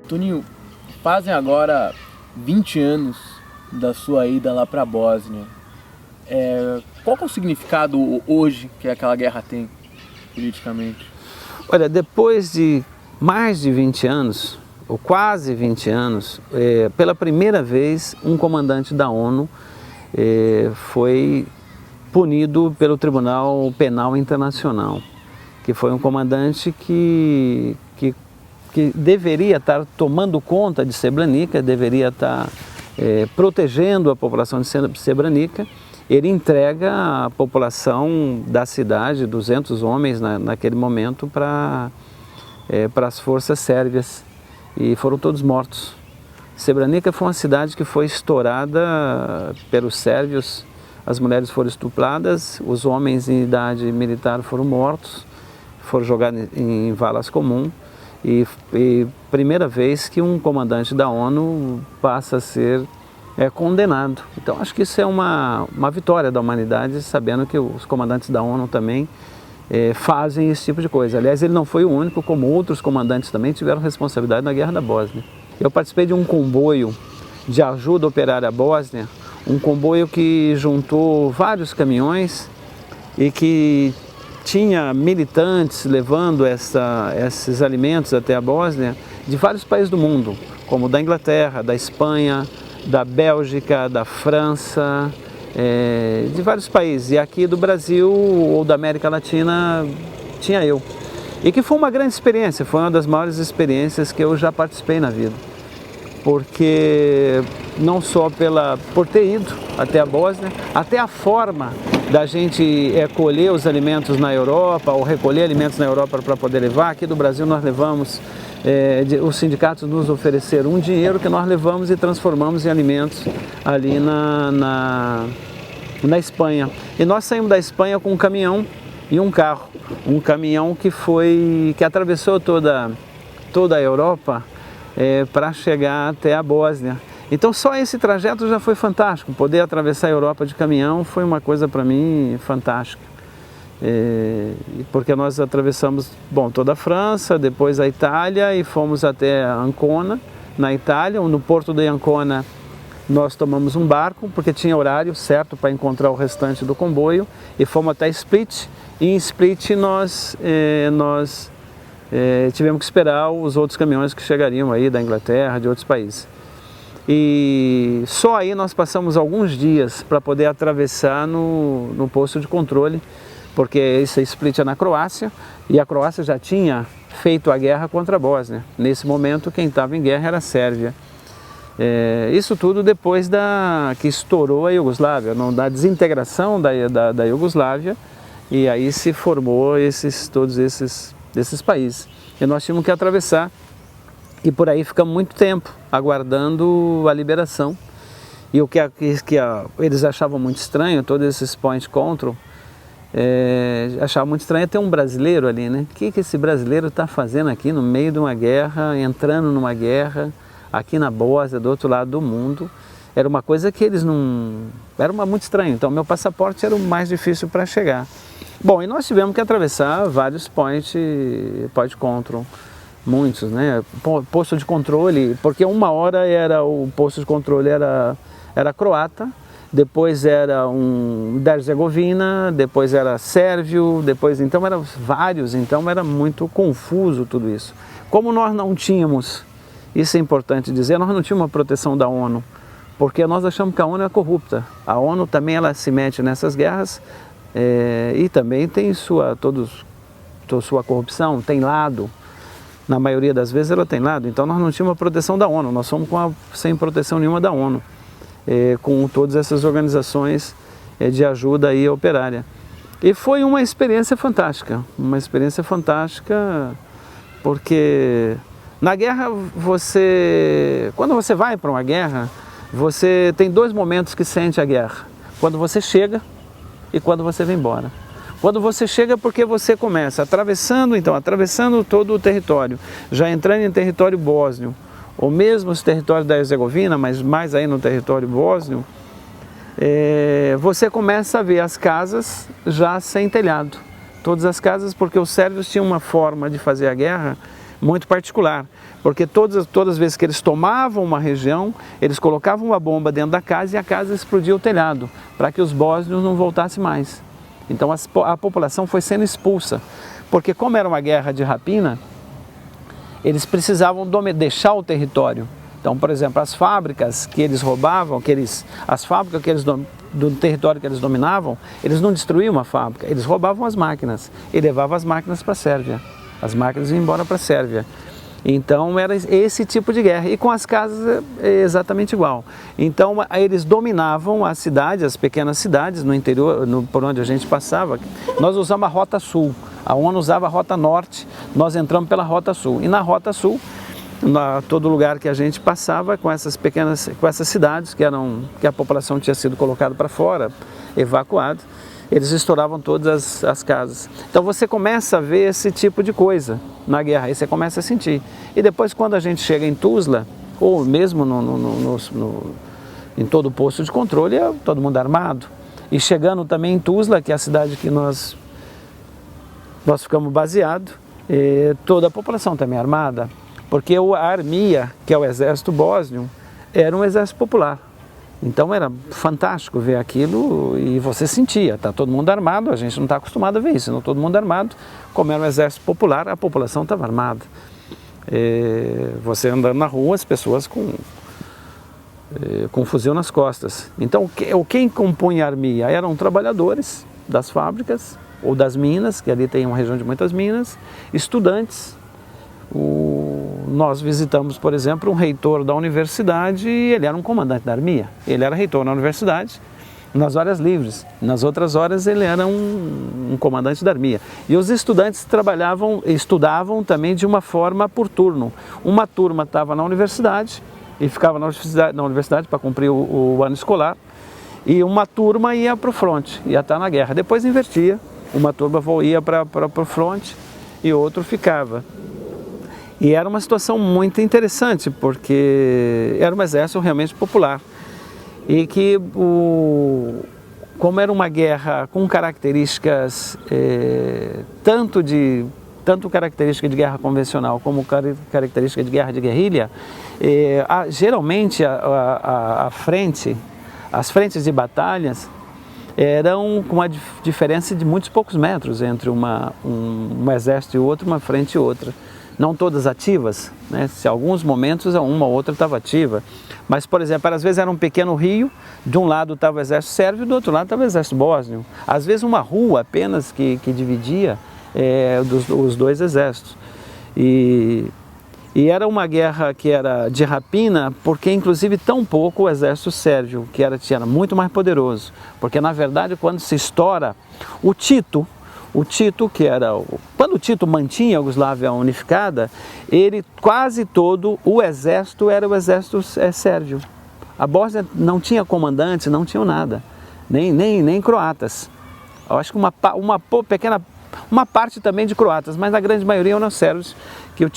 Toninho, fazem agora 20 anos da sua ida lá para a Bósnia. Qual que é o significado hoje que aquela guerra tem, politicamente? Olha, depois de mais de 20 anos, ou quase 20 anos, pela primeira vez um comandante da ONU foi punido pelo Tribunal Penal Internacional, que foi um comandante que deveria estar tomando conta de Srebrenica, deveria estar protegendo a população de Srebrenica. Ele entrega a população da cidade, 200 homens naquele momento, para as forças sérvias, e foram todos mortos. Srebrenica foi uma cidade que foi estourada pelos sérvios, as mulheres foram estupradas, os homens em idade militar foram mortos, foram jogados em valas comuns, e primeira vez que um comandante da ONU passa a ser condenado. Então acho que isso é uma vitória da humanidade, sabendo que os comandantes da ONU também fazem esse tipo de coisa. Aliás, ele não foi o único, como outros comandantes também tiveram responsabilidade na Guerra da Bósnia. Eu participei de um comboio de ajuda operária à Bósnia, um comboio que juntou vários caminhões e que tinha militantes levando esses alimentos até a Bósnia de vários países do mundo, como da Inglaterra, da Espanha, da Bélgica, da França, de vários países. E aqui do Brasil ou da América Latina tinha eu. E que foi uma grande experiência, foi uma das maiores experiências que eu já participei na vida. Porque não só por ter ido até a Bósnia, até a forma da gente colher os alimentos na Europa ou recolher alimentos na Europa para poder levar. Aqui do Brasil nós levamos, os sindicatos nos ofereceram um dinheiro que nós levamos e transformamos em alimentos ali na Espanha. E nós saímos da Espanha com um caminhão e um carro. Um caminhão que atravessou toda a Europa para chegar até a Bósnia. Então só esse trajeto já foi fantástico. Poder atravessar a Europa de caminhão foi uma coisa para mim fantástica. Porque nós atravessamos toda a França, depois a Itália e fomos até Ancona, na Itália. No porto de Ancona nós tomamos um barco, porque tinha horário certo para encontrar o restante do comboio, e fomos até Split. E em Split nós tivemos que esperar os outros caminhões que chegariam aí da Inglaterra, de outros países. E só aí nós passamos alguns dias para poder atravessar no posto de controle, porque esse Split é na Croácia, e a Croácia já tinha feito a guerra contra a Bósnia. Nesse momento quem estava em guerra era a Sérvia. Isso tudo depois que estourou a Iugoslávia, da desintegração da Iugoslávia, e aí se formou todos esses países. E nós tínhamos que atravessar, e por aí ficamos muito tempo aguardando a liberação. E o que eles achavam muito estranho, todos esses point control, achavam muito estranho ter um brasileiro ali, né? O que esse brasileiro está fazendo aqui no meio de uma guerra, entrando numa guerra, aqui na Bósnia, do outro lado do mundo? Era uma coisa que eles não... Era muito estranho. Então meu passaporte era o mais difícil para chegar. Bom, e nós tivemos que atravessar vários point control, muitos, né? Posto de controle, porque uma hora o posto de controle era croata, depois era da Herzegovina, depois era sérvio, então eram vários, então era muito confuso tudo isso. Como nós não tínhamos, isso é importante dizer, nós não tínhamos uma proteção da ONU, porque nós achamos que a ONU é corrupta. A ONU também ela se mete nessas guerras, e também tem sua corrupção, tem lado. Na maioria das vezes ela tem lado. Então nós não tínhamos a proteção da ONU, nós fomos sem proteção nenhuma da ONU, com todas essas organizações de ajuda aí operária. E foi uma experiência fantástica, porque na guerra quando você vai para uma guerra, você tem dois momentos que sente a guerra: quando você chega e quando você vem embora. Quando você chega, porque você começa atravessando todo o território, já entrando em território bósnio, ou mesmo os territórios da Herzegovina, mas mais aí no território bósnio, você começa a ver as casas já sem telhado. Todas as casas, porque os sérvios tinham uma forma de fazer a guerra muito particular, porque todas as vezes que eles tomavam uma região, eles colocavam uma bomba dentro da casa e a casa explodia o telhado, para que os bósnios não voltassem mais. Então a população foi sendo expulsa, porque como era uma guerra de rapina, eles precisavam deixar o território. Então, por exemplo, as fábricas que eles roubavam, as fábricas do território que eles dominavam, eles não destruíam a fábrica, eles roubavam as máquinas e levavam as máquinas para a Sérvia. As máquinas iam embora para a Sérvia. Então era esse tipo de guerra, e com as casas é exatamente igual. Então eles dominavam a cidade, as pequenas cidades no interior, por onde a gente passava. Nós usamos a Rota Sul, a ONU usava a Rota Norte, nós entramos pela Rota Sul. E na Rota Sul, todo lugar que a gente passava com essas cidades que a população tinha sido colocada para fora, evacuado, eles estouravam todas as casas. Então você começa a ver esse tipo de coisa na guerra, aí você começa a sentir. E depois, quando a gente chega em Tuzla, ou mesmo em todo o posto de controle, é todo mundo armado. E chegando também em Tuzla, que é a cidade que nós ficamos baseados, toda a população também armada, porque a Armia, que é o exército bósnio, era um exército popular. Então era fantástico ver aquilo e você sentia, está todo mundo armado, a gente não está acostumado a ver isso, não todo mundo armado, como era um exército popular, a população estava armada. Você andando na rua, as pessoas com fuzil nas costas. Então quem compunha a Armia eram trabalhadores das fábricas ou das minas, que ali tem uma região de muitas minas, estudantes. Nós visitamos, por exemplo, um reitor da universidade, e ele era um comandante da Armia. Ele era reitor na universidade, nas horas livres. Nas outras horas ele era um comandante da Armia. E os estudantes estudavam também de uma forma por turno. Uma turma estava na universidade e ficava na universidade para cumprir o ano escolar, e uma turma ia para o fronte, ia estar na guerra. Depois invertia, uma turma ia para o fronte e outro ficava. E era uma situação muito interessante, porque era um exército realmente popular. E que, como era uma guerra com características, tanto característica de guerra convencional como característica de guerra de guerrilha, geralmente as frentes de batalhas eram com uma diferença de muitos poucos metros entre um exército e outro, uma frente e outra. Não todas ativas, né? Se alguns momentos uma ou outra estava ativa, mas, por exemplo, às vezes era um pequeno rio, de um lado estava o exército sérvio e do outro lado estava o exército bósnio. Às vezes uma rua apenas que dividia os dois exércitos. E era uma guerra que era de rapina, porque inclusive tão pouco o exército sérvio, que era muito mais poderoso, porque na verdade quando se estoura, o Tito, quando o Tito mantinha a Iugoslávia unificada, quase todo o exército era o exército sérvio. A Bósnia não tinha comandante, não tinha nada, nem croatas. Eu acho que uma parte também de croatas, mas a grande maioria eram sérvios que o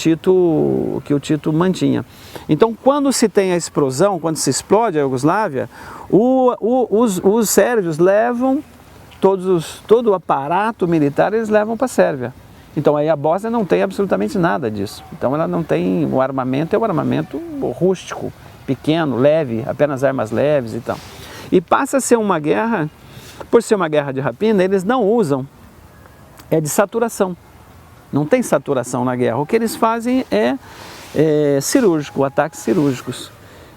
Tito mantinha. Então, quando se tem a explosão, quando se explode a Iugoslávia, os sérvios levam todo o aparato militar, eles levam para a Sérvia. Então aí a Bósnia não tem absolutamente nada disso. Então ela não tem, o armamento é um armamento rústico, pequeno, leve, apenas armas leves e tal. E passa a ser uma guerra, por ser uma guerra de rapina, eles não usam, de saturação. Não tem saturação na guerra. O que eles fazem é cirúrgico, ataques cirúrgicos.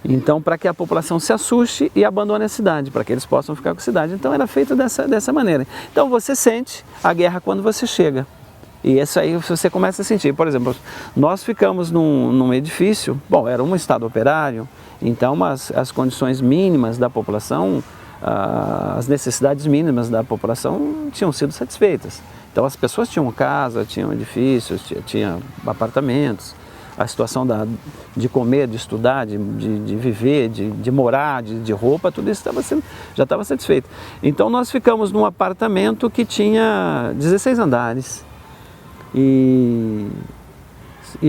Então, para que a população se assuste e abandone a cidade, para que eles possam ficar com a cidade. Então, era feito dessa maneira. Então, você sente a guerra quando você chega. E isso aí você começa a sentir. Por exemplo, nós ficamos num edifício, era um estado operário, então as condições mínimas da população, as necessidades mínimas da população tinham sido satisfeitas. Então, as pessoas tinham casa, tinham edifícios, tinham apartamentos. A situação de comer, de estudar, de viver, de morar, de roupa, tudo isso já estava satisfeito. Então nós ficamos num apartamento que tinha 16 andares. E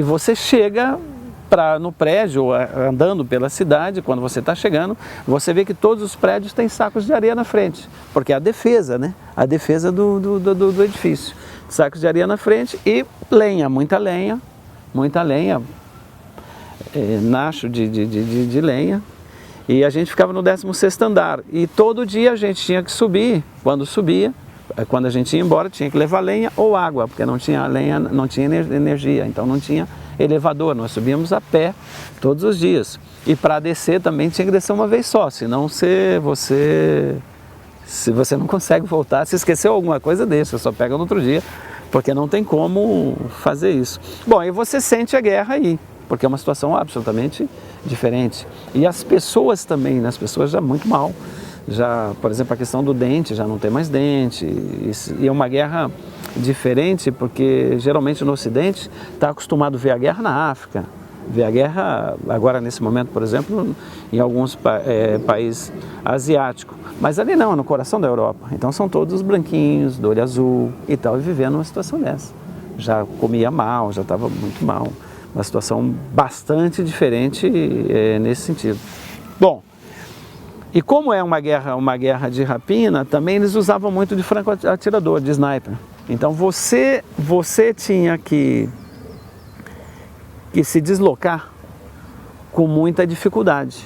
você chega no prédio, andando pela cidade, quando você está chegando, você vê que todos os prédios têm sacos de areia na frente, porque é a defesa, né? A defesa do edifício. Sacos de areia na frente e lenha, muita lenha, muita lenha, nacho de lenha, e a gente ficava no 16º andar, e todo dia a gente tinha que subir. Quando a gente ia embora, tinha que levar lenha ou água, porque não tinha lenha, não tinha energia, então não tinha elevador, nós subíamos a pé todos os dias. E para descer também tinha que descer uma vez só, senão se você não consegue voltar, se esqueceu alguma coisa, deixa, só pega no outro dia, porque não tem como fazer isso. Bom, e você sente a guerra aí, porque é uma situação absolutamente diferente. E as pessoas também, né? As pessoas já muito mal. Já, por exemplo, a questão do dente, já não tem mais dente. E é uma guerra diferente, porque geralmente no Ocidente está acostumado a ver a guerra na África. Ver a guerra, agora nesse momento, por exemplo, em alguns países asiáticos. Mas ali não, no coração da Europa. Então são todos branquinhos, do olho azul e tal, e vivendo uma situação dessa. Já comia mal, já estava muito mal. Uma situação bastante diferente nesse sentido. Bom, e como é uma guerra de rapina, também eles usavam muito de franco-atirador, de sniper. Então você tinha que se deslocar com muita dificuldade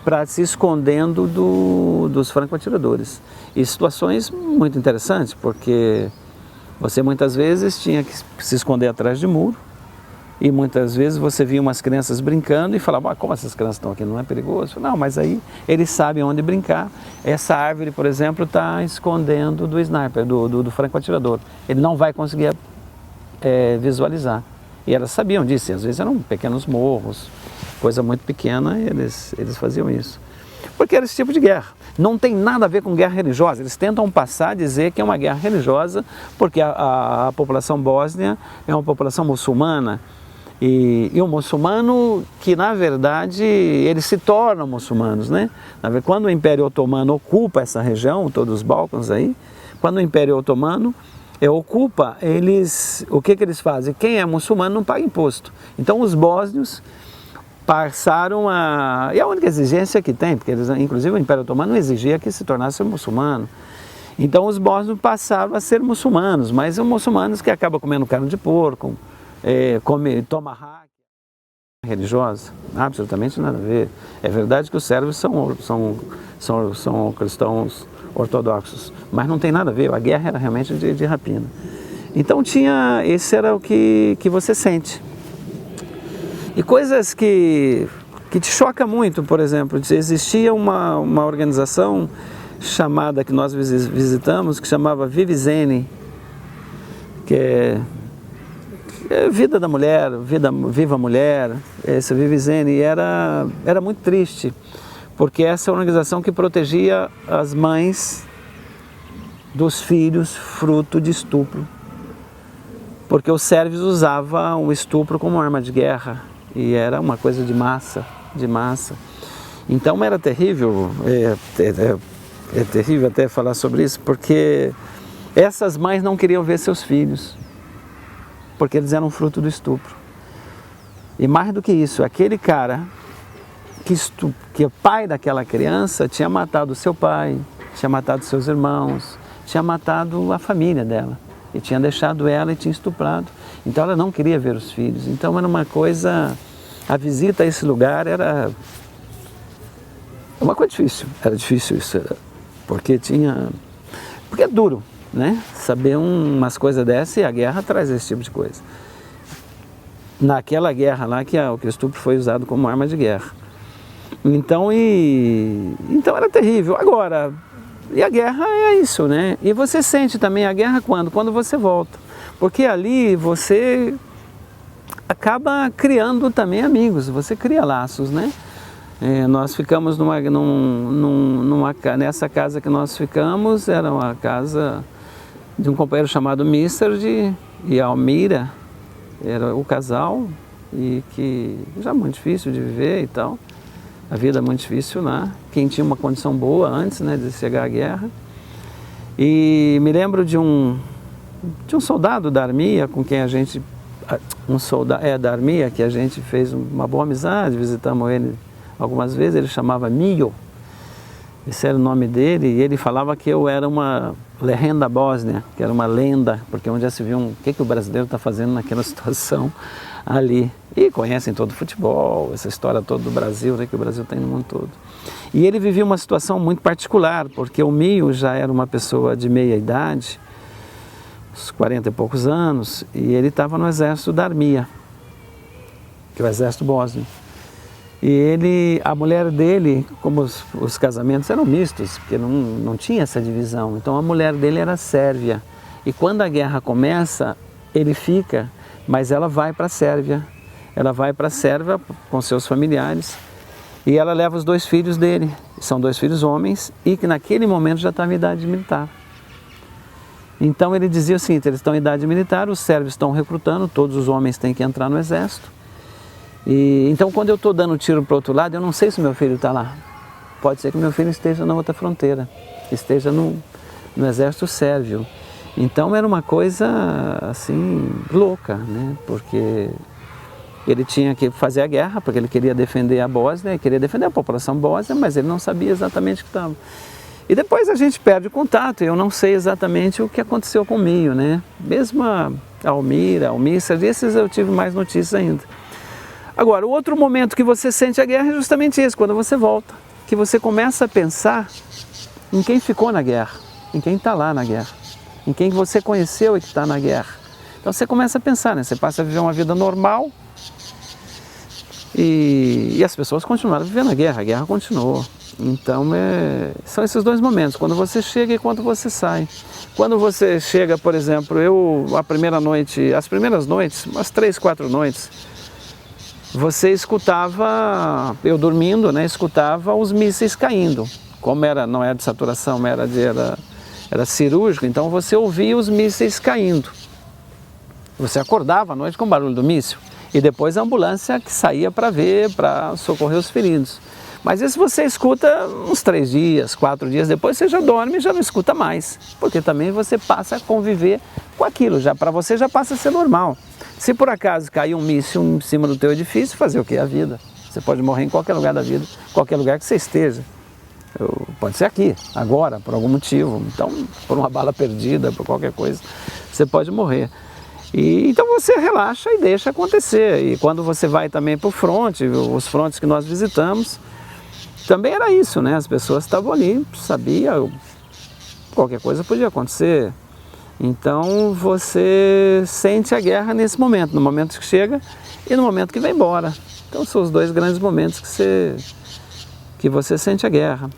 para se escondendo dos franco-atiradores. E situações muito interessantes, porque você muitas vezes tinha que se esconder atrás de muro, e muitas vezes você via umas crianças brincando e falava, como essas crianças estão aqui, não é perigoso? Não, mas aí eles sabem onde brincar. Essa árvore, por exemplo, está escondendo do sniper, do franco-atirador. Ele não vai conseguir visualizar. E elas sabiam disso, às vezes eram pequenos morros, coisa muito pequena, e eles faziam isso. Porque era esse tipo de guerra. Não tem nada a ver com guerra religiosa. Eles tentam passar a dizer que é uma guerra religiosa, porque a população bósnia é uma população muçulmana. E o muçulmano que, na verdade, eles se tornam muçulmanos, né? Quando o Império Otomano ocupa essa região, todos os Balcãs aí, quando o Império Otomano ocupa, o que eles fazem? Quem é muçulmano não paga imposto. Então os bósnios passaram a... E a única exigência que tem, porque eles, inclusive o Império Otomano exigia que se tornasse muçulmano. Então os bósnios passaram a ser muçulmanos, mas são muçulmanos que acabam comendo carne de porco, toma hack religiosa, absolutamente nada a ver. É verdade que os sérvios são cristãos ortodoxos, mas não tem nada a ver, a guerra era realmente de rapina. Então esse era o que você sente. E coisas que te choca muito, por exemplo, existia uma organização chamada, que nós visitamos, que chamava Vivizene, que é vida da mulher, viva a mulher, essa Vivizene, era muito triste, porque essa é uma organização que protegia as mães dos filhos fruto de estupro, porque os sérvios usavam o estupro como arma de guerra, e era uma coisa de massa. Então era terrível, é terrível até falar sobre isso, porque essas mães não queriam ver seus filhos, porque eles eram fruto do estupro. E mais do que isso, aquele cara que o pai daquela criança tinha matado seu pai, tinha matado seus irmãos, tinha matado a família dela, e tinha deixado ela e tinha estuprado. Então ela não queria ver os filhos. Então era uma coisa, a visita a esse lugar era uma coisa difícil, era difícil isso, porque é duro, né? Saber umas coisas dessas, e a guerra traz esse tipo de coisa. Naquela guerra lá que o estupro foi usado como arma de guerra. Então era terrível. Agora, e a guerra é isso, né? E você sente também a guerra quando? Quando você volta. Porque ali você acaba criando também amigos, você cria laços, né? Nós ficamos nessa casa que nós ficamos, era uma casa de um companheiro chamado Mister e Almira, era o casal, e que já muito difícil de viver e tal, a vida muito difícil lá, quem tinha uma condição boa antes, né, de chegar à guerra. E me lembro de um soldado da Armia, com quem a gente, da Armia, que a gente fez uma boa amizade, visitamos ele algumas vezes, ele chamava Mio, esse era o nome dele, e ele falava que eu era uma lenda bósnia, que era uma lenda, porque onde já se viu o que o brasileiro está fazendo naquela situação ali. E conhecem todo o futebol, essa história toda do Brasil, né, que o Brasil tem no mundo todo. E ele vivia uma situação muito particular, porque o Mio já era uma pessoa de meia idade, uns 40 e poucos anos, e ele estava no exército da Armia, que é o exército bósnio. E a mulher dele, como os casamentos eram mistos, porque não tinha essa divisão, então a mulher dele era sérvia. E quando a guerra começa, ele fica, mas ela vai para a Sérvia. Ela vai para a Sérvia com seus familiares e ela leva os 2 filhos dele, são 2 filhos homens, e que naquele momento já estava em idade militar. Então ele dizia o seguinte: eles estão em idade militar, os sérvios estão recrutando, todos os homens têm que entrar no exército. E então quando eu estou dando tiro para o outro lado, eu não sei se meu filho está lá. Pode ser que meu filho esteja na outra fronteira, esteja no exército sérvio. Então era uma coisa assim louca, né? Porque ele tinha que fazer a guerra, porque ele queria defender a Bósnia, queria defender a população bósnia, mas ele não sabia exatamente o que estava. E depois a gente perde o contato, eu não sei exatamente o que aconteceu com o Mio, né? Mesmo a Almira, esses eu tive mais notícias ainda. Agora, o outro momento que você sente a guerra é justamente esse, quando você volta, que você começa a pensar em quem ficou na guerra, em quem está lá na guerra, em quem você conheceu e que está na guerra. Então você começa a pensar, né? Você passa a viver uma vida normal e as pessoas continuaram vivendo a guerra continuou. Então são esses 2 momentos, quando você chega e quando você sai. Quando você chega, por exemplo, as primeiras noites, umas 3, 4 noites, você escutava, eu dormindo, né, escutava os mísseis caindo. Como não era de saturação, era cirúrgico, então você ouvia os mísseis caindo. Você acordava à noite com o barulho do míssil e depois a ambulância que saía para socorrer os feridos. Mas isso você escuta uns 3 dias, 4 dias depois, você já dorme e já não escuta mais, porque também você passa a conviver com aquilo, para você já passa a ser normal. Se por acaso cair um míssil em cima do teu edifício, fazer o que? A vida. Você pode morrer em qualquer lugar da vida, qualquer lugar que você esteja. Pode ser aqui, agora, por algum motivo. Então, por uma bala perdida, por qualquer coisa, você pode morrer. Então você relaxa e deixa acontecer. E quando você vai também para o fronte, os frontes que nós visitamos, também era isso, né? As pessoas estavam ali, sabia, qualquer coisa podia acontecer. Então você sente a guerra nesse momento, no momento que chega e no momento que vai embora. Então são os 2 grandes momentos que você sente a guerra.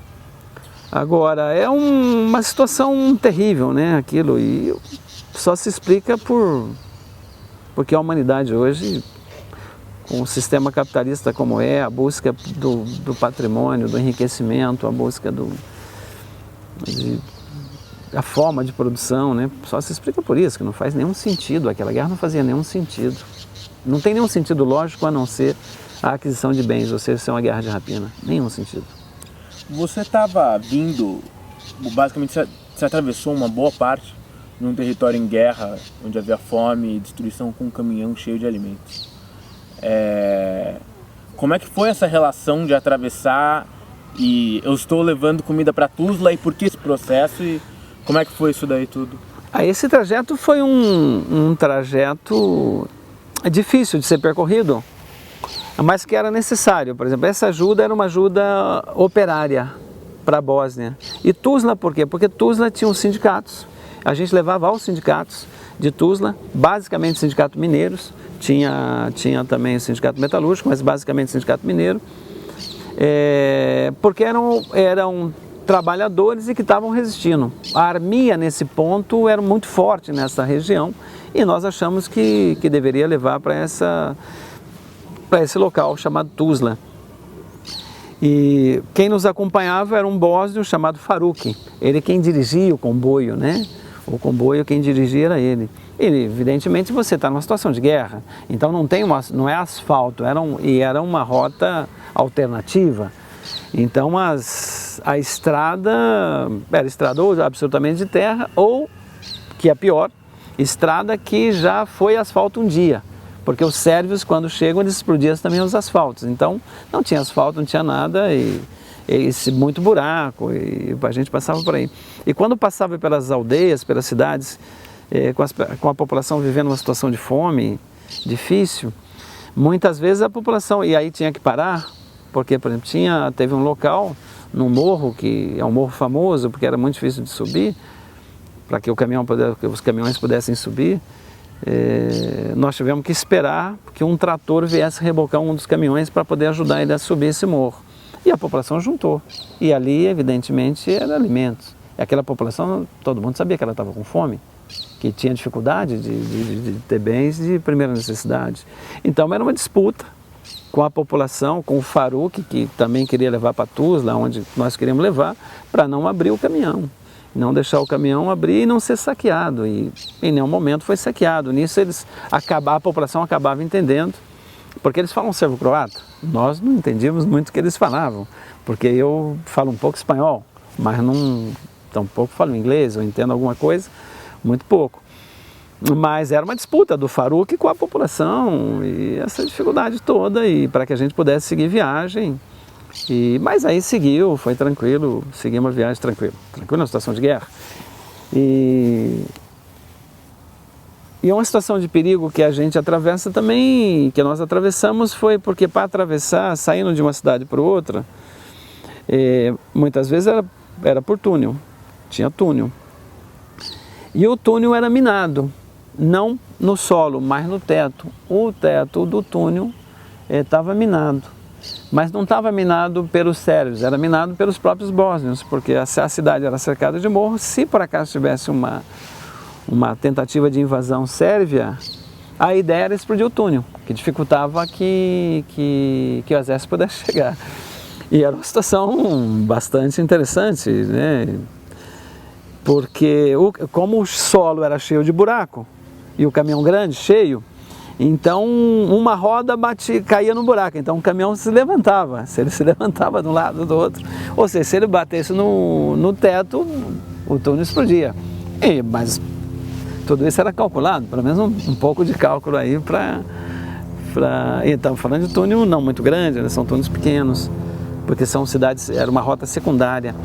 Agora, é uma situação terrível, né, aquilo, e só se explica porque a humanidade hoje, com o sistema capitalista como a busca do patrimônio, do enriquecimento, a busca a forma de produção, né? Só se explica por isso, que não faz nenhum sentido, aquela guerra não fazia nenhum sentido. Não tem nenhum sentido lógico a não ser a aquisição de bens, ou seja, ser uma guerra de rapina. Nenhum sentido. Você estava vindo, basicamente você atravessou uma boa parte num território em guerra, onde havia fome e destruição, com um caminhão cheio de alimentos. Como é que foi essa relação de atravessar e eu estou levando comida para Tuzla, e por que esse processo e como é que foi isso daí tudo? Esse trajeto foi um trajeto difícil de ser percorrido, mas que era necessário. Por exemplo, essa ajuda era uma ajuda operária para a Bósnia. E Tuzla por quê? Porque Tuzla tinha os sindicatos. A gente levava aos sindicatos de Tuzla, basicamente sindicato mineiros, tinha também o sindicato metalúrgico, mas basicamente sindicato mineiro, porque eram trabalhadores e que estavam resistindo. A Armia, nesse ponto, era muito forte nessa região e nós achamos que deveria levar para esse local chamado Tuzla. E quem nos acompanhava era um bósnio chamado Faruk, ele quem dirigia o comboio, né? O comboio quem dirigia era ele. E evidentemente você está numa situação de guerra, então não é asfalto, era uma rota alternativa. Então a estrada era estrada ou absolutamente de terra, ou, que é pior, estrada que já foi asfalto um dia. Porque os sérvios, quando chegam, eles explodiam também os asfaltos. Então não tinha asfalto, não tinha nada, e muito buraco, e a gente passava por aí. E quando passava pelas aldeias, pelas cidades, com a população vivendo uma situação de fome difícil, muitas vezes a população, e aí tinha que parar, porque, por exemplo, teve um local num morro, que é um morro famoso, porque era muito difícil de subir, para que os caminhões pudessem subir. Nós tivemos que esperar que um trator viesse rebocar um dos caminhões para poder ajudar ele a subir esse morro. E a população juntou. E ali, evidentemente, era alimentos. E aquela população, todo mundo sabia que ela estava com fome, que tinha dificuldade de ter bens de primeira necessidade. Então era uma disputa com a população, com o Faruque, que também queria levar para Tuzla, onde nós queríamos levar, para não abrir o caminhão. Não deixar o caminhão abrir e não ser saqueado. E em nenhum momento foi saqueado. Nisso a população acabava entendendo, porque eles falam servo-croata. Nós não entendíamos muito o que eles falavam, porque eu falo um pouco espanhol, mas tampouco falo inglês, eu entendo alguma coisa, muito pouco. Mas era uma disputa do Faruque com a população, e essa dificuldade toda, e para que a gente pudesse seguir viagem. Mas aí seguiu, foi tranquilo, seguimos a viagem tranquilo na situação de guerra. E uma situação de perigo que a gente atravessa também, que nós atravessamos, foi porque para atravessar, saindo de uma cidade para outra, muitas vezes era por túnel, tinha túnel. E o túnel era minado, não no solo, mas no teto. O teto do túnel estava minado. Mas não estava minado pelos sérvios, era minado pelos próprios bósnios, porque a cidade era cercada de morros. Se por acaso tivesse uma tentativa de invasão sérvia, a ideia era explodir o túnel, que dificultava que o exército pudesse chegar. E era uma situação bastante interessante, né? Porque como o solo era cheio de buraco, e o caminhão grande, cheio, então uma roda caía no buraco, então o caminhão se levantava, se ele se levantava de um lado ou do outro, ou seja, se ele batesse no teto, o túnel explodia. Mas tudo isso era calculado, pelo menos um pouco de cálculo aí para... E estamos falando de túnel não muito grande, né? São túneis pequenos, porque são cidades, era uma rota secundária.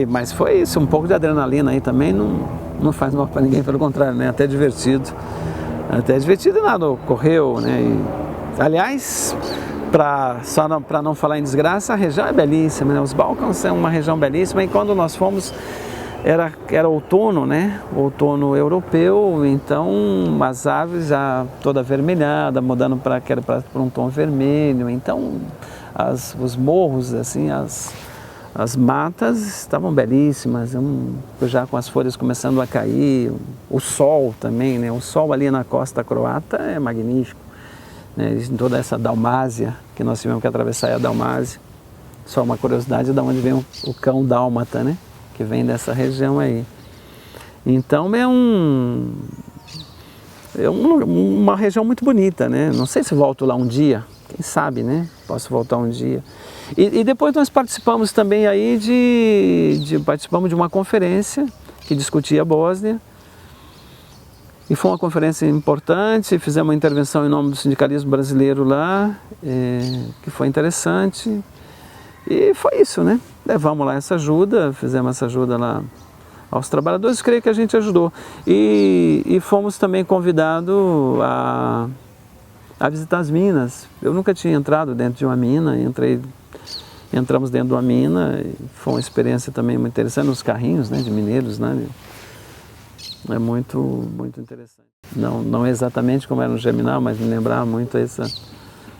Mas foi isso, um pouco de adrenalina aí também, não faz mal para ninguém, pelo contrário, né? Até divertido e nada ocorreu, né? Aliás, para não falar em desgraça, a região é belíssima, né? Os Balcãs são uma região belíssima, e quando nós fomos, era outono, né? Outono europeu, então as aves já toda avermelhada, mudando para um tom vermelho, então os morros, assim, as matas estavam belíssimas, já com as folhas começando a cair, o sol também, né? O sol ali na costa croata é magnífico, né? Toda essa Dalmácia, que nós tivemos que atravessar a Dalmácia. Só uma curiosidade de onde vem o cão dálmata, né? Que vem dessa região aí. Então uma região muito bonita, né? Não sei se volto lá um dia, quem sabe, né? Posso voltar um dia. E depois nós participamos também aí participamos de uma conferência que discutia a Bósnia. E foi uma conferência importante, fizemos uma intervenção em nome do sindicalismo brasileiro lá, que foi interessante. E foi isso, né? Levamos lá essa ajuda, fizemos essa ajuda lá aos trabalhadores, creio que a gente ajudou. E fomos também convidados a visitar as minas. Eu nunca tinha entrado dentro de uma mina, entramos dentro de uma mina, e foi uma experiência também muito interessante, nos carrinhos, né, de mineiros, né? É muito, muito interessante. Não exatamente como era no Geminal, mas me lembrava muito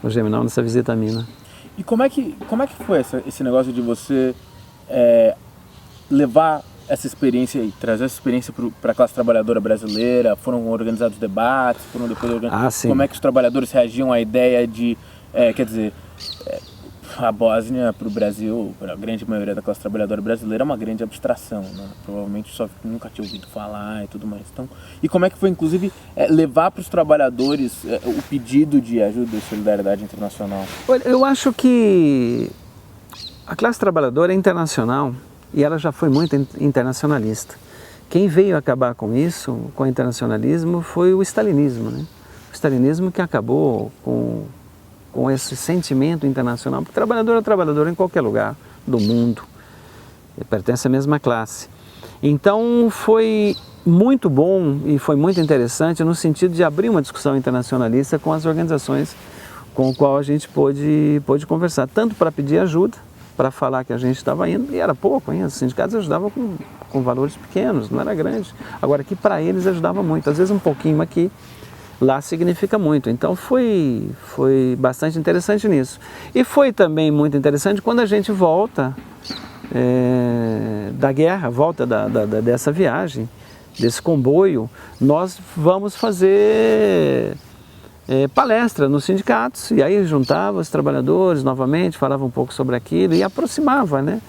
o Geminal nessa visita à mina. E como é que foi esse negócio de você levar essa experiência e trazer essa experiência para a classe trabalhadora brasileira? Foram organizados debates? Foram depois sim. Como é que os trabalhadores reagiam à ideia de, a Bósnia para o Brasil, para a grande maioria da classe trabalhadora brasileira, é uma grande abstração, né? Provavelmente só nunca tinha ouvido falar e tudo mais. Então, e como é que foi, inclusive, levar para os trabalhadores o pedido de ajuda e solidariedade internacional? Olha, eu acho que a classe trabalhadora é internacional e ela já foi muito internacionalista. Quem veio acabar com isso, com o internacionalismo, foi o stalinismo, né? O stalinismo que acabou com com esse sentimento internacional, porque trabalhador é trabalhador em qualquer lugar do mundo, ele pertence à mesma classe. Então foi muito bom e foi muito interessante no sentido de abrir uma discussão internacionalista com as organizações com as quais a gente pôde conversar, tanto para pedir ajuda, para falar que a gente estava indo, e era pouco, hein? Os sindicatos ajudavam com valores pequenos, não era grande. Agora aqui para eles ajudava muito, às vezes um pouquinho aqui, lá significa muito. Então foi bastante interessante nisso. E foi também muito interessante quando a gente volta da guerra, volta dessa viagem, desse comboio, nós vamos fazer palestra nos sindicatos, e aí juntava os trabalhadores novamente, falava um pouco sobre aquilo e aproximava, né,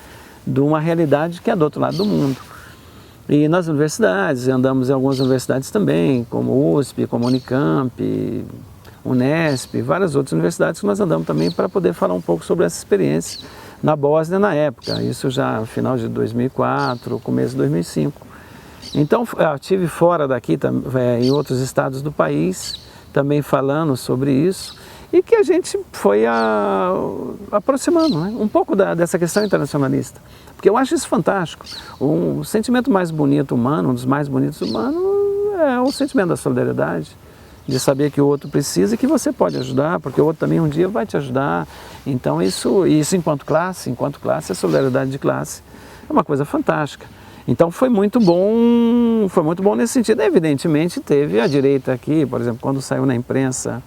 de uma realidade que é do outro lado do mundo. E nas universidades, andamos em algumas universidades também, como USP, como Unicamp, Unesp, várias outras universidades que nós andamos também para poder falar um pouco sobre essa experiência na Bósnia na época, isso já no final de 2004, começo de 2005. Então eu estive fora daqui, em outros estados do país, também falando sobre isso, e que a gente foi aproximando, né, um pouco dessa questão internacionalista. Porque eu acho isso fantástico. O sentimento mais bonito humano, um dos mais bonitos humanos, é o sentimento da solidariedade, de saber que o outro precisa e que você pode ajudar, porque o outro também um dia vai te ajudar. Então isso enquanto classe, a solidariedade de classe é uma coisa fantástica. Então foi muito bom nesse sentido. Evidentemente teve a direita aqui, por exemplo, quando saiu na imprensa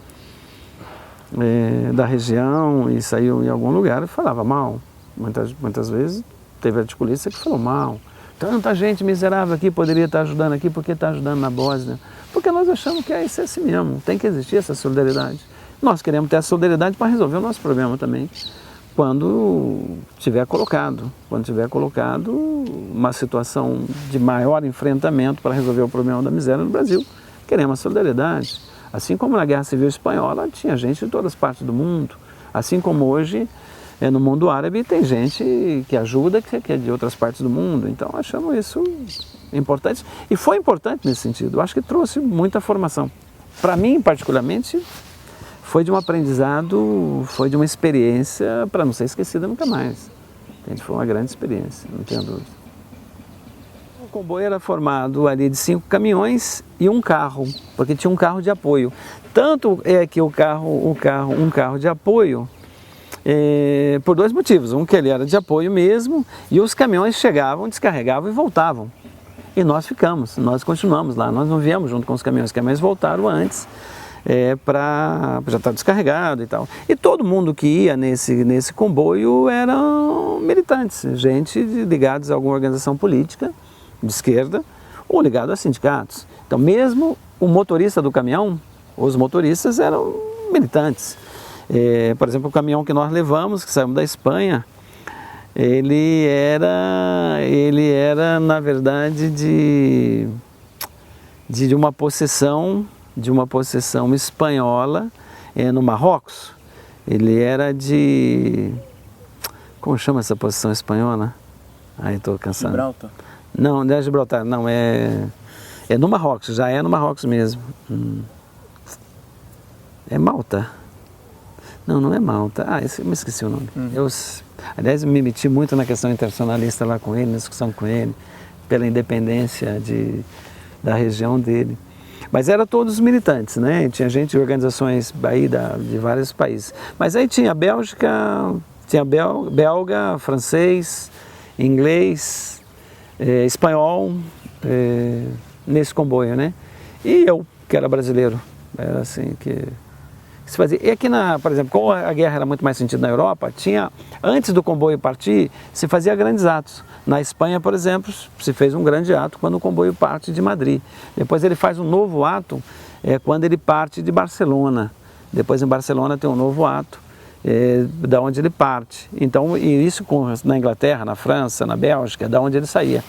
da região e saiu em algum lugar, falava mal. Muitas vezes teve articulista que falou mal. Tanta gente miserável aqui poderia estar ajudando aqui, porque está ajudando na Bósnia. Porque nós achamos que isso é assim mesmo, tem que existir essa solidariedade. Nós queremos ter essa solidariedade para resolver o nosso problema também, quando tiver colocado uma situação de maior enfrentamento para resolver o problema da miséria no Brasil, queremos a solidariedade. Assim como na Guerra Civil Espanhola tinha gente de todas as partes do mundo, assim como hoje no mundo árabe tem gente que ajuda, que é de outras partes do mundo. Então achamos isso importante e foi importante nesse sentido. Eu acho que trouxe muita formação. Para mim, particularmente, foi de um aprendizado, foi de uma experiência para não ser esquecida nunca mais. Foi uma grande experiência, não tenho dúvida. O comboio era formado ali de 5 caminhões e um carro, porque tinha um carro de apoio. Tanto é que um carro de apoio, por 2 motivos. Um, que ele era de apoio mesmo, e os caminhões chegavam, descarregavam e voltavam. E nós continuamos lá, nós não viemos junto com os caminhões voltaram antes, já estar descarregado e tal. E todo mundo que ia nesse comboio eram militantes, gente ligados a alguma organização política de esquerda ou ligado a sindicatos. Então mesmo o motorista do caminhão, os motoristas eram militantes. Por exemplo, o caminhão que nós levamos, que saímos da Espanha, ele era na verdade de uma possessão espanhola no Marrocos. Ele era de... Como chama essa possessão espanhola? Ai, estou cansado. Gibraltar? Não, não é Gibraltar, não, é no Marrocos, já é no Marrocos mesmo. É Malta? Não, não é Malta. Eu me esqueci o nome. Aliás, eu me meti muito na questão internacionalista lá com ele, na discussão com ele, pela independência da região dele. Mas eram todos militantes, né? Tinha gente de organizações aí de vários países. Mas aí tinha Bélgica, belga, francês, inglês, espanhol, nesse comboio, né? E eu, que era brasileiro, era assim que se fazia. E aqui, por exemplo, como a guerra era muito mais sentida na Europa, antes do comboio partir, se fazia grandes atos. Na Espanha, por exemplo, se fez um grande ato quando o comboio parte de Madrid. Depois ele faz um novo ato quando ele parte de Barcelona. Depois em Barcelona tem um novo ato da onde ele parte. Então, e isso na Inglaterra, na França, na Bélgica, da onde ele saía.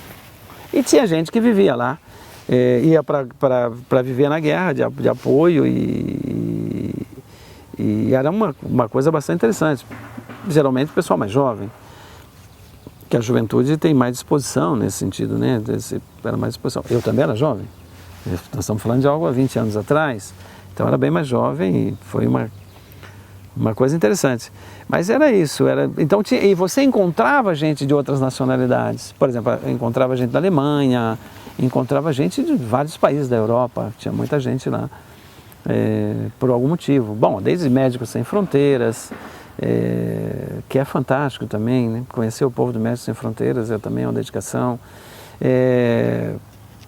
E tinha gente que vivia lá, ia para viver na guerra de apoio e era uma coisa bastante interessante. Geralmente o pessoal mais jovem, que a juventude tem mais disposição nesse sentido, né? Era mais disposição. Eu também era jovem. Nós estamos falando de algo há 20 anos atrás, então eu era bem mais jovem e foi Uma coisa interessante. Mas era isso. Então, e você encontrava gente de outras nacionalidades. Por exemplo, encontrava gente da Alemanha, encontrava gente de vários países da Europa. Tinha muita gente lá, por algum motivo. Bom, desde Médicos Sem Fronteiras, que é fantástico também, né? Conhecer o povo do Médicos Sem Fronteiras também é uma dedicação.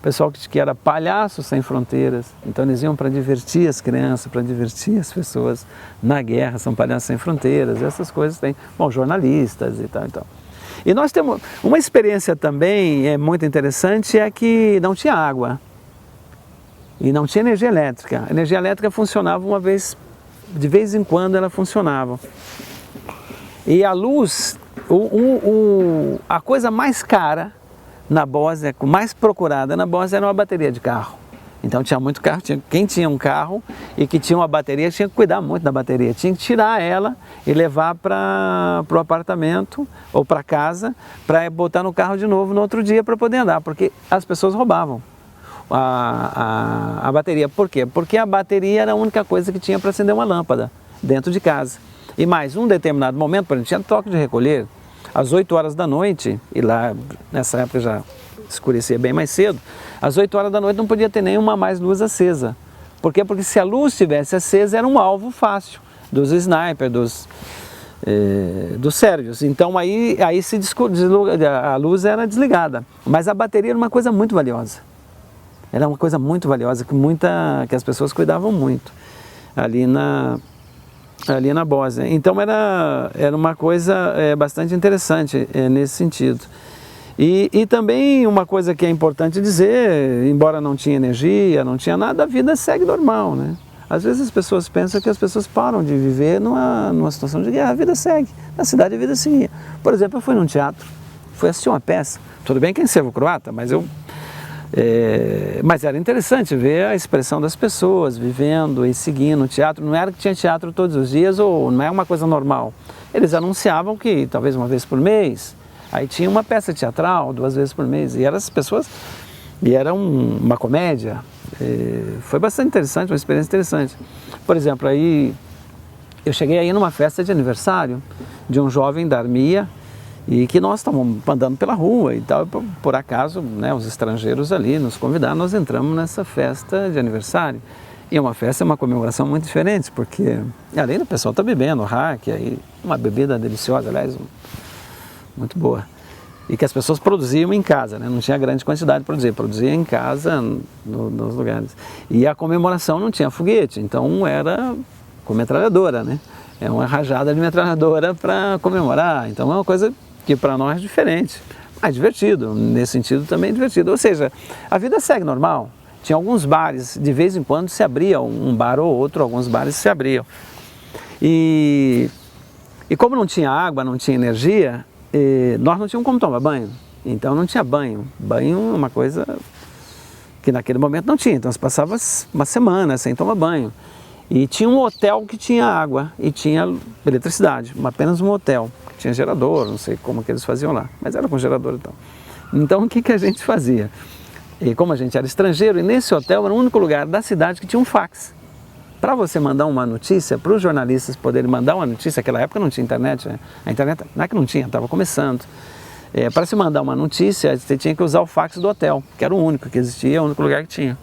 Pessoal que era Palhaços Sem Fronteiras, então eles iam para divertir as crianças, para divertir as pessoas na guerra, são Palhaços Sem Fronteiras, essas coisas tem. Bom, jornalistas e tal, então. E nós temos uma experiência também muito interessante, é que não tinha água e não tinha energia elétrica. A energia elétrica funcionava de vez em quando ela funcionava. E a luz, a coisa mais cara na Bósnia, mais procurada na Bósnia, era uma bateria de carro. Então tinha muito carro, quem tinha um carro e que tinha uma bateria tinha que cuidar muito da bateria, tinha que tirar ela e levar para o apartamento ou para casa para botar no carro de novo no outro dia para poder andar, porque as pessoas roubavam a bateria. Por quê? Porque a bateria era a única coisa que tinha para acender uma lâmpada dentro de casa. E mais, um determinado momento, por exemplo, tinha toque de recolher, às 8 horas da noite, e lá nessa época já escurecia bem mais cedo, às 8 horas da noite não podia ter nenhuma mais luz acesa. Por quê? Porque se a luz estivesse acesa era um alvo fácil dos snipers, dos sérvios. Então aí a luz era desligada, mas a bateria era uma coisa muito valiosa. Era uma coisa muito valiosa que as pessoas cuidavam muito ali na Bósnia. Então era uma coisa bastante interessante nesse sentido. E também uma coisa que é importante dizer, embora não tinha energia, não tinha nada, a vida segue normal, né? Às vezes as pessoas pensam que as pessoas param de viver numa situação de guerra, a vida segue. Na cidade a vida seguia. Por exemplo, eu fui num teatro, fui assistir uma peça, tudo bem que é em serbo-croata, mas era interessante ver a expressão das pessoas vivendo e seguindo o teatro. Não era que tinha teatro todos os dias, ou não é uma coisa normal. Eles anunciavam que talvez uma vez por mês, aí tinha uma peça teatral 2 vezes por mês, e eram as pessoas, e era uma comédia. Foi bastante interessante, uma experiência interessante. Por exemplo, aí eu cheguei aí numa festa de aniversário de um jovem da Armia, e que nós estávamos andando pela rua e tal, por acaso, né, os estrangeiros ali nos convidaram, nós entramos nessa festa de aniversário. E uma festa é uma comemoração muito diferente, porque além do pessoal estar bebendo hack, aí uma bebida deliciosa, aliás, muito boa. E que as pessoas produziam em casa, né? Não tinha grande quantidade de produzia em casa, nos lugares. E a comemoração não tinha foguete, então era com metralhadora, né? É uma rajada de metralhadora para comemorar, então é uma coisa que para nós é diferente, mas divertido, nesse sentido também divertido. Ou seja, a vida segue normal. Tinha alguns bares, de vez em quando se abria um bar ou outro, alguns bares se abriam. E como não tinha água, não tinha energia, nós não tínhamos como tomar banho, então não tinha banho. Banho é uma coisa que naquele momento não tinha, então você passava uma semana sem tomar banho. E tinha um hotel que tinha água e tinha eletricidade, apenas um hotel. Tinha gerador, não sei como que eles faziam lá, mas era com gerador então. Então o que a gente fazia? E como a gente era estrangeiro, e nesse hotel era o único lugar da cidade que tinha um fax. Para você mandar uma notícia, para os jornalistas poderem mandar uma notícia, naquela época não tinha internet, né? A internet não é que não tinha, estava começando. Para se mandar uma notícia, você tinha que usar o fax do hotel, que era o único que existia, o único lugar que tinha.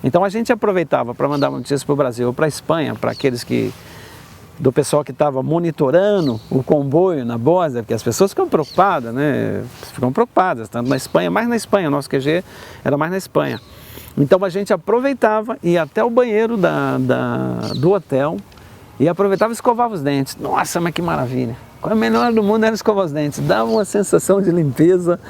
Então a gente aproveitava para mandar uma notícia para o Brasil ou para a Espanha, para aqueles do pessoal que estava monitorando o comboio na Bósnia, porque as pessoas ficam preocupadas, né? Ficam preocupadas, tanto na Espanha, mais na Espanha, nosso QG era mais na Espanha. Então a gente aproveitava, ia até o banheiro do hotel e aproveitava e escovava os dentes. Nossa, mas que maravilha! O melhor do mundo era escovar os dentes, dava uma sensação de limpeza,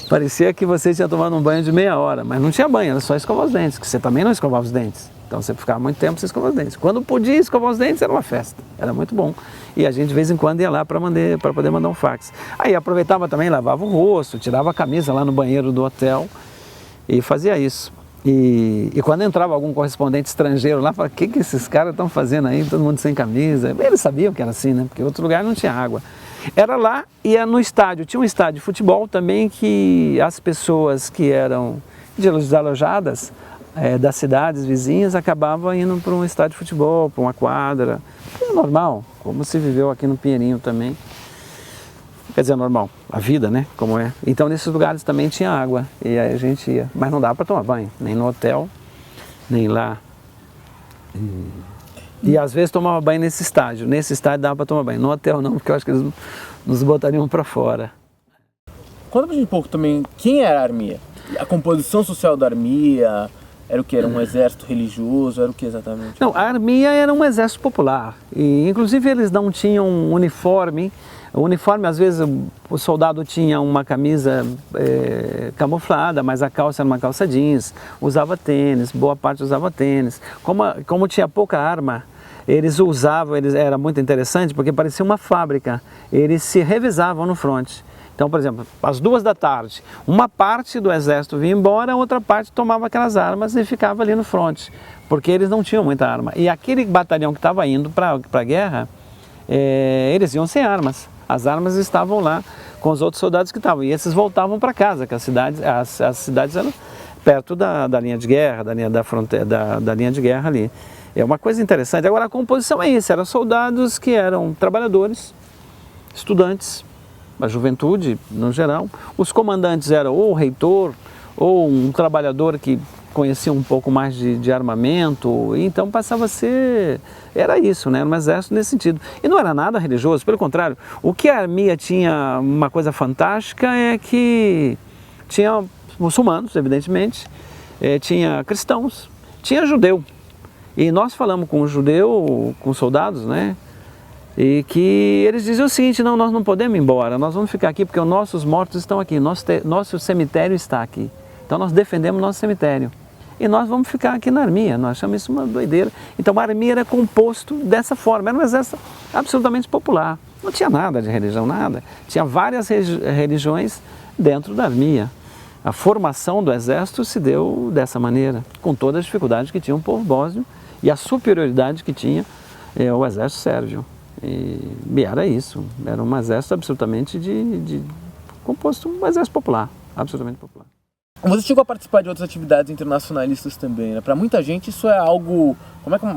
parecia que você tinha tomado um banho de meia hora, mas não tinha banho, era só escovar os dentes, que você também não escovava os dentes. Então você ficava muito tempo sem escovar os dentes. Quando podia escovar os dentes era uma festa, era muito bom. E a gente de vez em quando ia lá para poder mandar um fax. Aí aproveitava também, lavava o rosto, tirava a camisa lá no banheiro do hotel e fazia isso. E quando entrava algum correspondente estrangeiro lá, falava, o que esses caras estão fazendo aí, todo mundo sem camisa? Eles sabiam que era assim, né? Porque em outro lugar não tinha água. Era lá e ia no estádio. Tinha um estádio de futebol também que as pessoas que eram desalojadas das cidades vizinhas acabavam indo para um estádio de futebol, para uma quadra. É normal. como se viveu aqui no Pinheirinho também. Quer dizer, normal, a vida, né, como é. Então nesses lugares também tinha água, e aí a gente ia, mas não dava para tomar banho, nem no hotel, nem lá. E às vezes tomava banho nesse estádio dava para tomar banho, no hotel não, porque eu acho que eles nos botariam para fora. Conta pra gente um pouco também, quem era a Armia? A composição social da Armia, era o que? Era um exército religioso, era o que exatamente? Não, a Armia era um exército popular, e inclusive eles não tinham um uniforme. O uniforme, às vezes, o soldado tinha uma camisa camuflada, mas a calça era uma calça jeans, usava tênis, boa parte usava tênis. Como tinha pouca arma, eles usavam, era muito interessante porque parecia uma fábrica, eles se revezavam no fronte. Então, por exemplo, às 2 da tarde, uma parte do exército vinha embora, a outra parte tomava aquelas armas e ficava ali no fronte, porque eles não tinham muita arma. E aquele batalhão que estava indo para a guerra, eles iam sem armas. As armas estavam lá com os outros soldados que estavam. E esses voltavam para casa, que as cidades eram perto da linha de guerra, da linha da fronteira, da linha de guerra ali. É uma coisa interessante. Agora a composição é isso, eram soldados que eram trabalhadores, estudantes, a juventude no geral. Os comandantes eram ou o reitor, ou um trabalhador que conhecia um pouco mais de armamento, então passava a ser, era isso, né? Era um exército nesse sentido. E não era nada religioso, pelo contrário, o que a Armia tinha uma coisa fantástica é que tinha muçulmanos, evidentemente, tinha cristãos, tinha judeu. E nós falamos com o judeu, com os soldados, né? E que eles diziam o seguinte: não, nós não podemos ir embora, nós vamos ficar aqui porque os nossos mortos estão aqui, nosso cemitério está aqui. Então nós defendemos nosso cemitério. E nós vamos ficar aqui na Armia, nós achamos isso uma doideira. Então a Armia era composto dessa forma, era um exército absolutamente popular. Não tinha nada de religião, nada. Tinha várias religiões dentro da Armia. A formação do exército se deu dessa maneira, com todas as dificuldades que tinha o povo bósnio e a superioridade que tinha o exército sérvio. E era isso, era um exército absolutamente composto, um exército popular, absolutamente popular. Você chegou a participar de outras atividades internacionalistas também, né? Para muita gente isso é algo...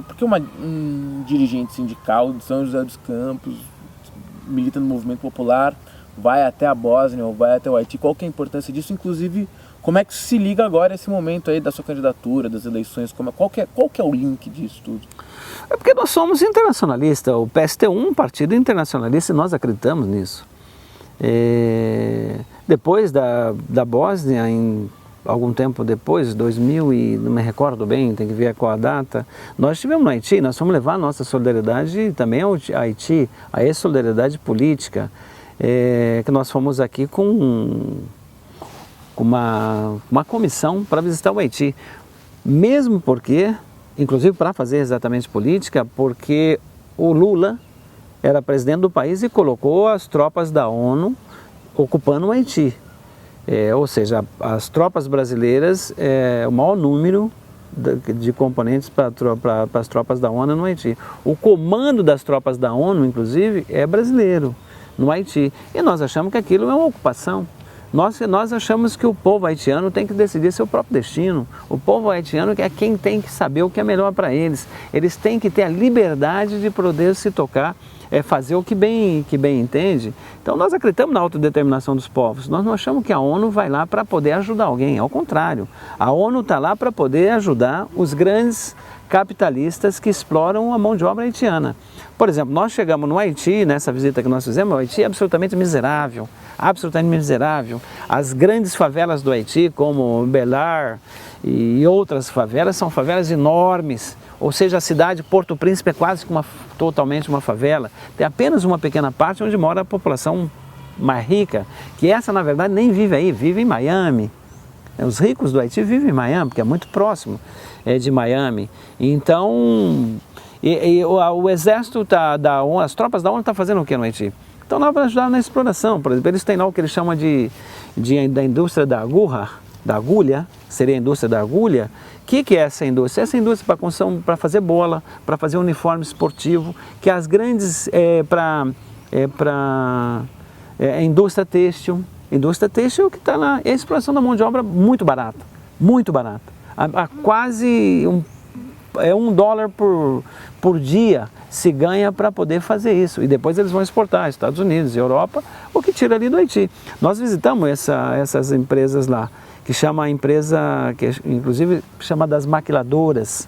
Porque um dirigente sindical de São José dos Campos, milita no movimento popular, vai até a Bósnia ou vai até o Haiti? Qual que é a importância disso? Inclusive, como é que se liga agora esse momento aí da sua candidatura, das eleições? Qual que é o link disso tudo? É porque nós somos internacionalistas, o PST é um partido internacionalista e nós acreditamos nisso. Depois da Bósnia, algum tempo depois, 2000 e não me recordo bem, tem que ver qual a data, nós estivemos no Haiti, nós fomos levar a nossa solidariedade também ao Haiti, a essa solidariedade política, que nós fomos aqui com uma comissão para visitar o Haiti, mesmo porque, inclusive para fazer exatamente política, porque o Lula era presidente do país e colocou as tropas da ONU ocupando o Haiti. Ou seja, as tropas brasileiras, o maior número de componentes para as tropas da ONU no Haiti. O comando das tropas da ONU, inclusive, é brasileiro no Haiti. E nós achamos que aquilo é uma ocupação. Nós achamos que o povo haitiano tem que decidir seu próprio destino. O povo haitiano é quem tem que saber o que é melhor para eles. Eles têm que ter a liberdade de poder se tocar, fazer o que bem entende. Então nós acreditamos na autodeterminação dos povos. Nós não achamos que a ONU vai lá para poder ajudar alguém. Ao contrário, a ONU está lá para poder ajudar os grandes capitalistas que exploram a mão de obra haitiana. Por exemplo, nós chegamos no Haiti, nessa visita que nós fizemos, o Haiti é absolutamente miserável. Absolutamente miserável. As grandes favelas do Haiti, como Belar e outras favelas, são favelas enormes. Ou seja, a cidade Porto Príncipe é quase que totalmente uma favela. Tem apenas uma pequena parte onde mora a população mais rica, que essa, na verdade, nem vive aí, vive em Miami. Os ricos do Haiti vivem em Miami, porque é muito próximo de Miami. Então, o exército da ONU, as tropas da ONU estão fazendo o que no Haiti? Estão lá para ajudar na exploração. Por exemplo, eles têm lá o que eles chamam da indústria da agulha, seria a indústria da agulha. O que é essa indústria? Essa indústria para fazer bola, para fazer uniforme esportivo, que as grandes para indústria têxtil. Indústria têxtil que está lá, é a exploração da mão de obra muito barata, muito barata. Quase $1 por dia se ganha para poder fazer isso. E depois eles vão exportar, Estados Unidos, Europa, o que tira ali do Haiti. Nós visitamos essas empresas lá, que chama a empresa, que inclusive chama das maquiladoras.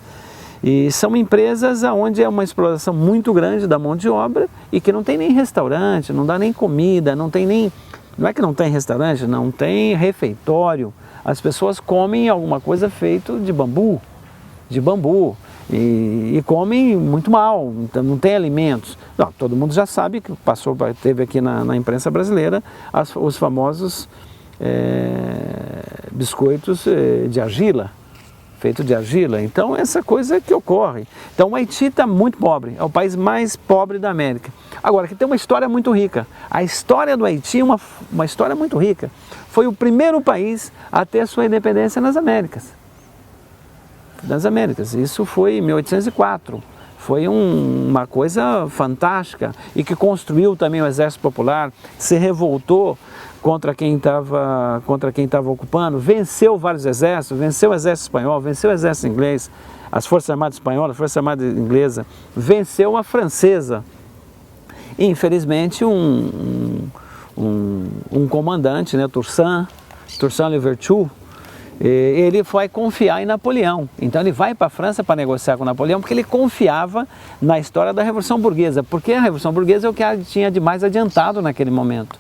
E são empresas onde é uma exploração muito grande da mão de obra e que não tem nem restaurante, não dá nem comida, não tem nem... Não é que não tem restaurante, não tem refeitório. As pessoas comem alguma coisa feito de bambu. E comem muito mal, então não tem alimentos. Não, todo mundo já sabe que teve aqui na imprensa brasileira os famosos biscoitos de argila, feito de argila. Então essa coisa que ocorre. Então o Haiti está muito pobre, é o país mais pobre da América. Agora, que tem uma história muito rica. A história do Haiti é uma história muito rica. Foi o primeiro país a ter sua independência nas Américas. Isso foi em 1804. Foi uma coisa fantástica e que construiu também o Exército Popular, se revoltou contra quem estava ocupando, venceu vários exércitos, venceu o Exército Espanhol, venceu o Exército Inglês, as Forças Armadas Espanholas, a Força Armada Inglesa, venceu a Francesa. E, infelizmente, um comandante, né, Toussaint Louverture, ele vai confiar em Napoleão. Então ele vai para a França para negociar com Napoleão porque ele confiava na história da Revolução Burguesa, porque a Revolução Burguesa é o que tinha de mais adiantado naquele momento.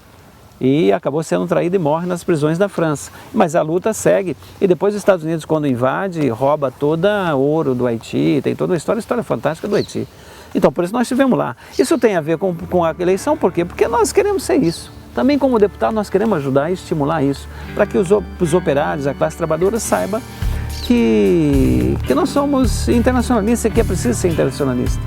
E acabou sendo traído e morre nas prisões da França. Mas a luta segue. E depois os Estados Unidos, quando invade, rouba todo o ouro do Haiti, tem toda a história fantástica do Haiti. Então por isso nós estivemos lá. Isso tem a ver com a eleição, por quê? Porque nós queremos ser isso. Também como deputado nós queremos ajudar e estimular isso, para que os operários, a classe trabalhadora saiba que nós somos internacionalistas e que é preciso ser internacionalista.